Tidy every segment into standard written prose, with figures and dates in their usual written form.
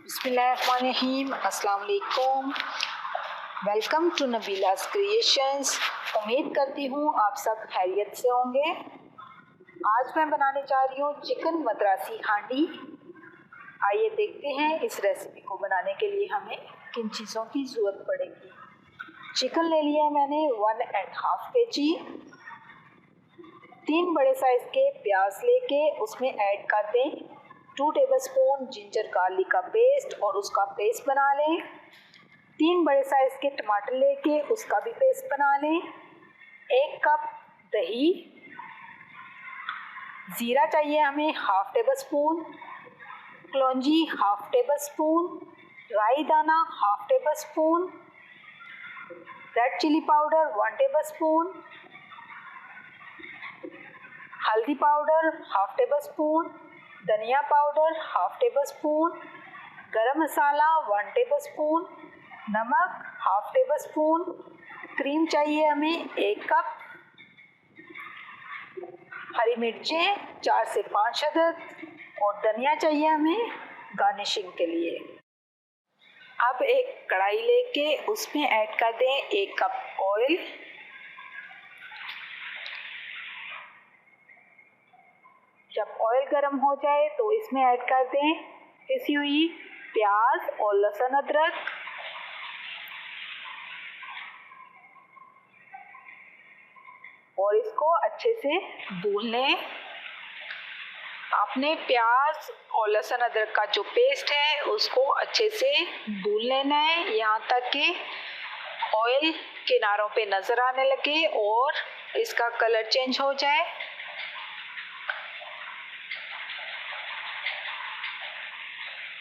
बिस्मिल्लाहिर्रहमानिर्रहीम। अस्सलाम वालेकुम। Welcome to Nabila's creations. उम्मीद करती हूँ आप सब खैरियत से होंगे। आज मैं बनाने जा रही हूँ चिकन मद्रासी हांडी। आइए देखते हैं इस रेसिपी को बनाने के लिए हमें किन चीज़ों की ज़रूरत पड़ेगी। चिकन ले लिया है मैंने 1.5 kg। 3 बड़े साइज़ के प्याज लेके उसमें ऐड कर दें 2 टेबलस्पून जिंजर गार्लिक का पेस्ट और उसका पेस्ट बना लें। 3 बड़े साइज़ के टमाटर लेके उसका भी पेस्ट बना लें। 1 कप दही, ज़ीरा चाहिए हमें 1/2 टेबलस्पून, कलौंजी 1/2 टेबलस्पून, राई दाना 1/2 tablespoon, red chilli powder 1 tablespoon, हल्दी पाउडर 1/2 टेबलस्पून, धनिया पाउडर 1/2 टेबलस्पून, गरम मसाला 1 टेबलस्पून, नमक 1/2 टेबलस्पून, क्रीम चाहिए हमें 1 कप, हरी मिर्चें 4 से 5 अदद और धनिया चाहिए हमें गार्निशिंग के लिए। अब एक कढ़ाई लेके उसमें ऐड कर दें 1 कप ऑयल। जब ऑयल गर्म हो जाए तो इसमें ऐड कर दें पिसी हुई प्याज और लहसुन अदरक। और इसको अच्छे से भून लें। आपने प्याज और लहसुन अदरक का जो पेस्ट है उसको अच्छे से भून लेना है यहाँ तक कि ऑयल किनारों पे नज़र आने लगे और इसका कलर चेंज हो जाए।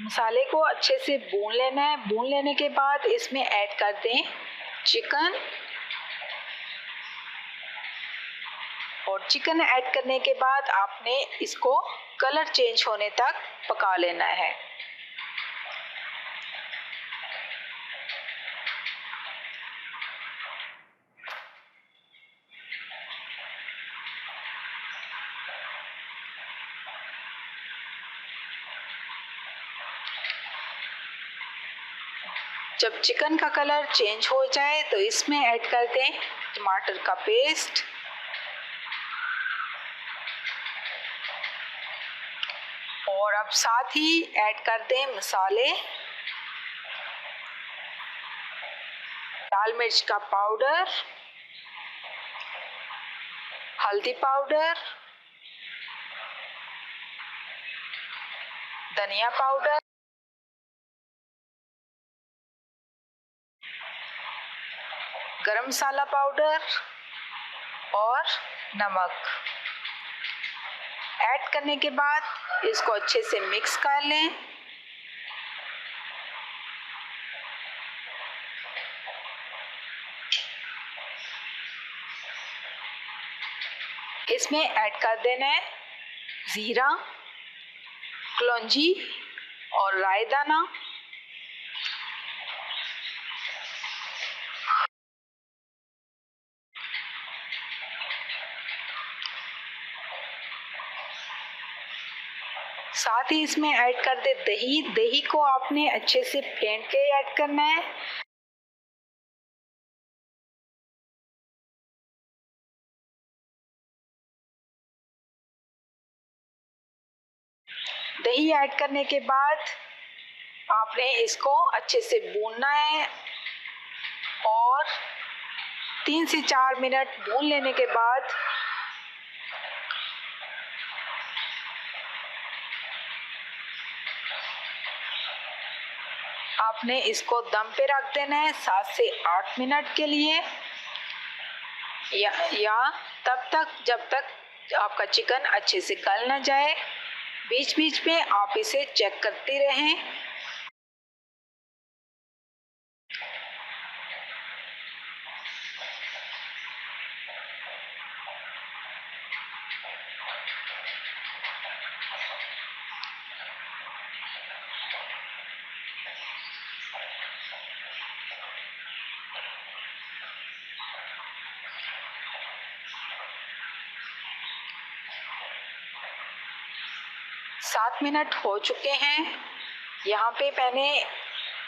मसाले को अच्छे से भून लेना है। भून लेने के बाद इसमें ऐड कर दें चिकन। और चिकन ऐड करने के बाद आपने इसको कलर चेंज होने तक पका लेना है। जब चिकन का कलर चेंज हो जाए तो इसमें ऐड कर दें टमाटर का पेस्ट और अब साथ ही ऐड कर दें मसाले, लाल मिर्च का पाउडर, हल्दी पाउडर, धनिया पाउडर, गरम मसाला पाउडर और नमक ऐड करने के बाद इसको अच्छे से मिक्स कर लें। इसमें ऐड कर देना है ज़ीरा, कलौंजी और राई दाना। साथ ही इसमें ऐड कर दे दही। दही को आपने अच्छे से फेंट के ऐड करना है। दही ऐड करने के बाद आपने इसको अच्छे से भूनना है और 3 से 4 मिनट भून लेने के बाद आपने इसको दम पे रख देना है 7 से 8 मिनट के लिए या तब तक जब तक आपका चिकन अच्छे से गल ना जाए। बीच बीच में आप इसे चेक करते रहें। सात मिनट हो चुके हैं। यहाँ पे मैंने